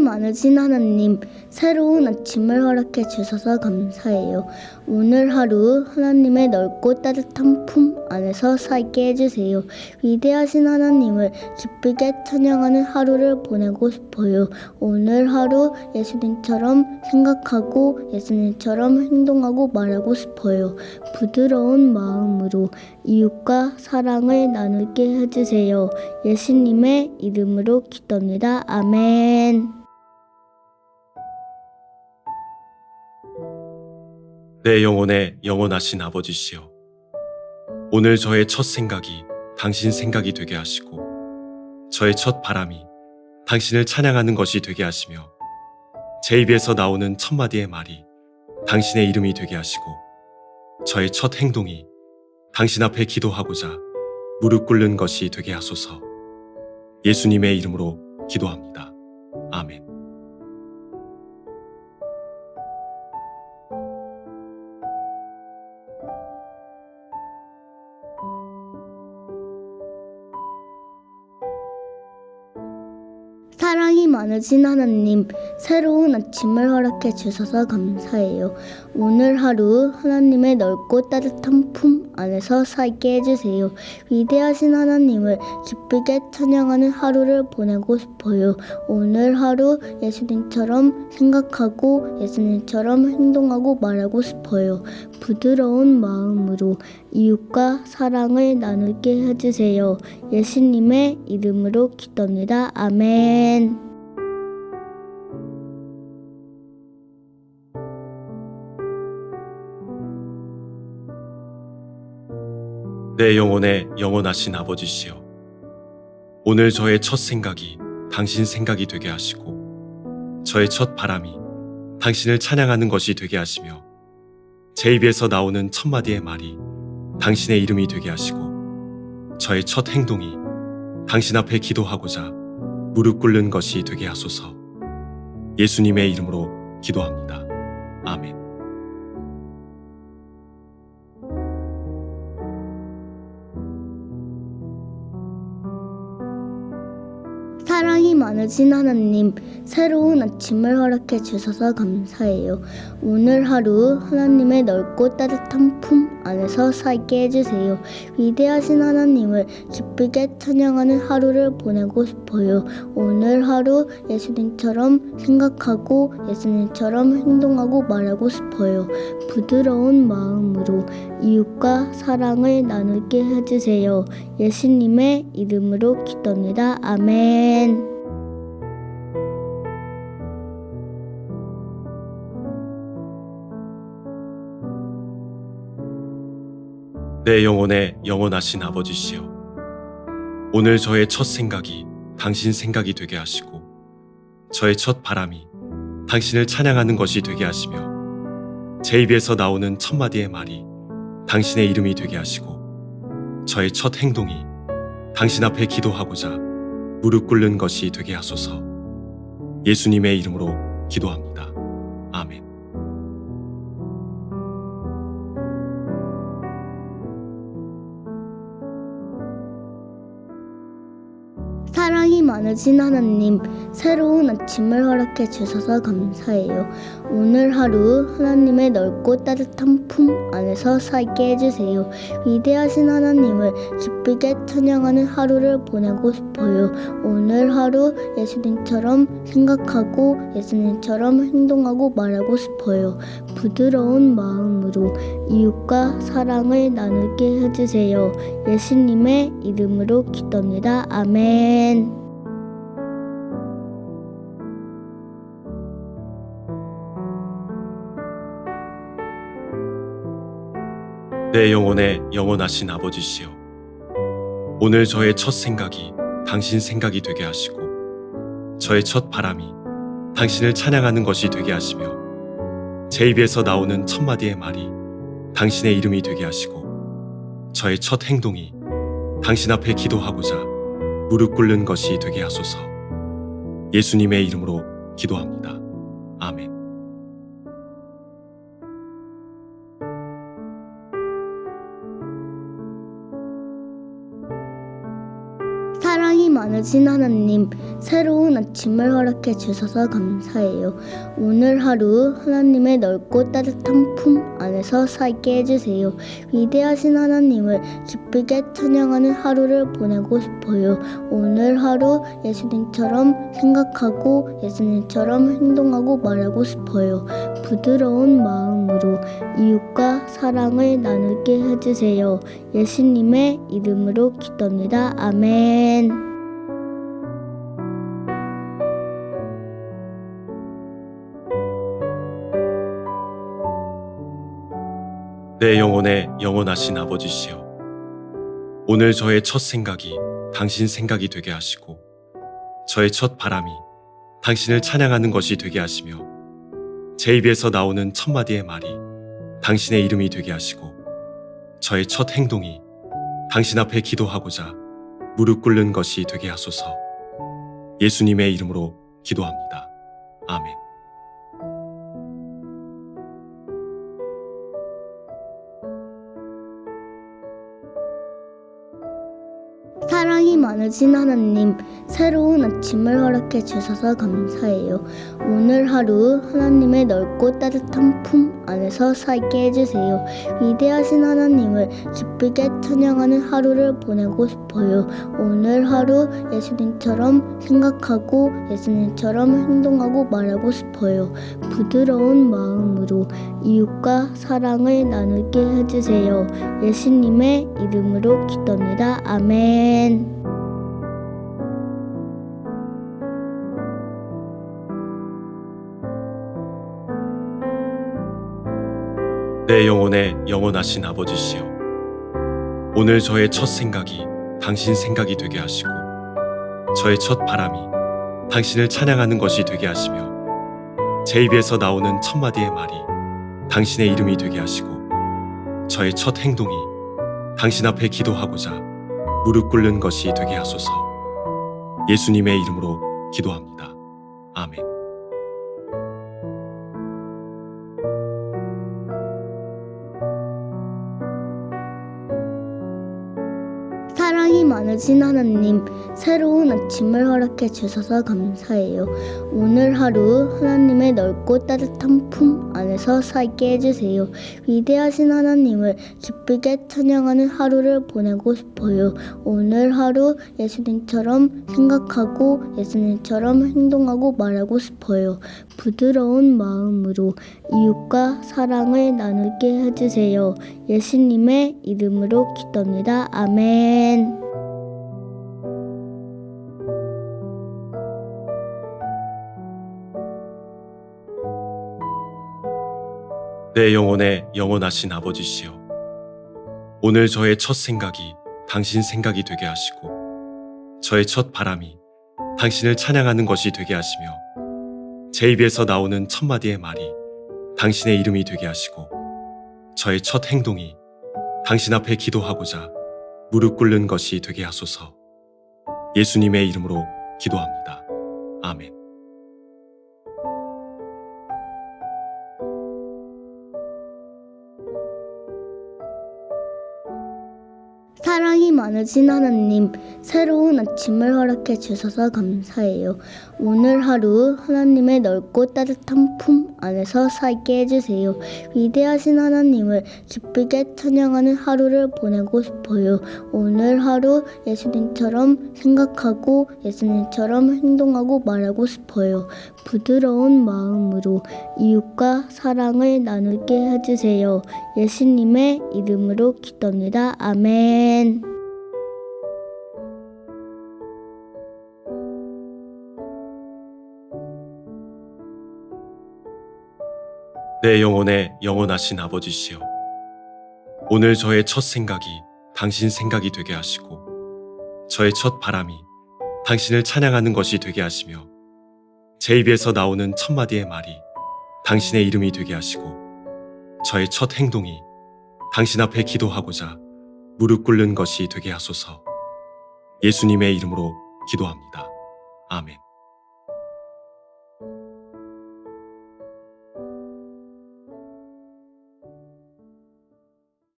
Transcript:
많으신 하나님, 새로운 아침을 허락해 주셔서 감사해요. 오늘 하루 하나님의 넓고 따뜻한 품 안에서 살게 해주세요. 위대하신 하나님을 기쁘게 찬양하는 하루를 보내고 싶어요. 오늘 하루 예수님처럼 생각하고 예수님처럼 행동하고 말하고 싶어요. 부드러운 마음으로 이웃과 사랑을 나누게 해주세요. 예수님의 이름으로 기도합니다. 아멘. 내 영혼의 영원하신 아버지시여, 오늘 저의 첫 생각이 당신 생각이 되게 하시고 저의 첫 바람이 당신을 찬양하는 것이 되게 하시며 제 입에서 나오는 첫 마디의 말이 당신의 이름이 되게 하시고 저의 첫 행동이 당신 앞에 기도하고자 무릎 꿇는 것이 되게 하소서. 예수님의 이름으로 기도합니다. 아멘. 사랑이 많으신 하나님, 새로운 아침을 허락해 주셔서 감사해요. 오늘 하루 하나님의 넓고 따뜻한 품 안에서 살게 해주세요. 위대하신 하나님을 기쁘게 찬양하는 하루를 보내고 싶어요. 오늘 하루 예수님처럼 생각하고 예수님처럼 행동하고 말하고 싶어요. 부드러운 마음으로 이웃과 사랑을 나누게 해주세요. 예수님의 이름으로 기도합니다. 아멘. 내 영혼의 영원하신 아버지시여, 오늘 저의 첫 생각이 당신 생각이 되게 하시고 저의 첫 바람이 당신을 찬양하는 것이 되게 하시며 제 입에서 나오는 첫 마디의 말이 당신의 이름이 되게 하시고 저의 첫 행동이 당신 앞에 기도하고자 무릎 꿇는 것이 되게 하소서. 예수님의 이름으로 기도합니다. 아멘. 사랑이 많으신 하나님, 새로운 아침을 허락해 주셔서 감사해요. 오늘 하루 하나님의 넓고 따뜻한 품 안에서 살게 해주세요. 위대하신 하나님을 기쁘게 찬양하는 하루를 보내고 싶어요. 오늘 하루 예수님처럼 생각하고 예수님처럼 행동하고 말하고 싶어요. 부드러운 마음으로 이웃과 사랑을 나누게 해주세요. 예수님의 이름으로 기도합니다. 아멘. 내 영혼의 영원하신 아버지시여, 오늘 저의 첫 생각이 당신 생각이 되게 하시고 저의 첫 바람이 당신을 찬양하는 것이 되게 하시며 제 입에서 나오는 첫 마디의 말이 당신의 이름이 되게 하시고 저의 첫 행동이 당신 앞에 기도하고자 무릎 꿇는 것이 되게 하소서. 예수님의 이름으로 기도합니다. 아멘. 사랑이 많으신 하나님, 새로운 아침을 허락해 주셔서 감사해요. 오늘 하루 하나님의 넓고 따뜻한 품 안에서 살게 해주세요. 위대하신 하나님을 기쁘게 찬양하는 하루를 보내고 싶어요. 오늘 하루 예수님처럼 생각하고 예수님처럼 행동하고 말하고 싶어요. 부드러운 마음으로 이웃과 사랑을 나누게 해주세요. 예수님의 이름으로 기도합니다. 아멘. 내 영혼의 영원하신 아버지시여, 오늘 저의 첫 생각이 당신 생각이 되게 하시고 저의 첫 바람이 당신을 찬양하는 것이 되게 하시며 제 입에서 나오는 첫 마디의 말이 당신의 이름이 되게 하시고 저의 첫 행동이 당신 앞에 기도하고자 무릎 꿇는 것이 되게 하소서. 예수님의 이름으로 기도합니다. 아멘. 사랑이 많으신 하나님, 새로운 아침을 허락해 주셔서 감사해요. 오늘 하루 하나님의 넓고 따뜻한 품 안에서 살게 해주세요. 위대하신 하나님을 기쁘게 찬양하는 하루를 보내고 싶어요. 오늘 하루 예수님처럼 생각하고 예수님처럼 행동하고 말하고 싶어요. 부드러운 마음으로 이웃과 사랑을 나누게 해주세요. 예수님의 이름으로 기도합니다. 아멘. 내 영혼의 영원하신 아버지시여, 오늘 저의 첫 생각이 당신 생각이 되게 하시고 저의 첫 바람이 당신을 찬양하는 것이 되게 하시며 제 입에서 나오는 첫 마디의 말이 당신의 이름이 되게 하시고 저의 첫 행동이 당신 앞에 기도하고자 무릎 꿇는 것이 되게 하소서. 예수님의 이름으로 기도합니다. 아멘. 사랑이 많으신 하나님, 새로운 아침을 허락해 주셔서 감사해요. 오늘 하루 하나님의 넓고 따뜻한 품 안에서 살게 해주세요. 위대하신 하나님을 기쁘게 찬양하는 하루를 보내고 싶어요. 오늘 하루 예수님처럼 생각하고 예수님처럼 행동하고 말하고 싶어요. 부드러운 마음으로 이웃과 사랑을 나누게 해주세요. 예수님의 이름으로 기도합니다. 아멘. 내 영혼의 영원하신 아버지시여, 오늘 저의 첫 생각이 당신 생각이 되게 하시고 저의 첫 바람이 당신을 찬양하는 것이 되게 하시며 제 입에서 나오는 첫 마디의 말이 당신의 이름이 되게 하시고 저의 첫 행동이 당신 앞에 기도하고자 무릎 꿇는 것이 되게 하소서. 예수님의 이름으로 기도합니다. 아멘. 사랑이 많으신 하나님, 새로운 아침을 허락해 주셔서 감사해요. 오늘 하루 하나님의 넓고 따뜻한 품 안에서 살게 해주세요. 위대하신 하나님을 기쁘게 찬양하는 하루를 보내고 싶어요. 오늘 하루 예수님처럼 생각하고 예수님처럼 행동하고 말하고 싶어요. 부드러운 마음으로 이웃과 사랑을 나누게 해주세요. 예수님의 이름으로 기도합니다. 아멘. 내 영혼의 영원하신 아버지시여, 오늘 저의 첫 생각이 당신 생각이 되게 하시고 저의 첫 바람이 당신을 찬양하는 것이 되게 하시며 제 입에서 나오는 첫 마디의 말이 당신의 이름이 되게 하시고 저의 첫 행동이 당신 앞에 기도하고자 무릎 꿇는 것이 되게 하소서. 예수님의 이름으로 기도합니다. 아멘. 사랑이 많으신 하나님, 새로운 아침을 허락해 주셔서 감사해요. 오늘 하루 하나님의 넓고 따뜻한 품 안에서 살게 해주세요. 위대하신 하나님을 기쁘게 찬양하는 하루를 보내고 싶어요. 오늘 하루 예수님처럼 생각하고 예수님처럼 행동하고 말하고 싶어요. 부드러운 마음으로 이웃과 사랑을 나누게 해주세요. 예수님의 이름으로 기도합니다. 아멘. 내 영혼의 영원하신 아버지시여, 오늘 저의 첫 생각이 당신 생각이 되게 하시고 저의 첫 바람이 당신을 찬양하는 것이 되게 하시며 제 입에서 나오는 첫 마디의 말이 당신의 이름이 되게 하시고 저의 첫 행동이 당신 앞에 기도하고자 무릎 꿇는 것이 되게 하소서. 예수님의 이름으로 기도합니다. 아멘.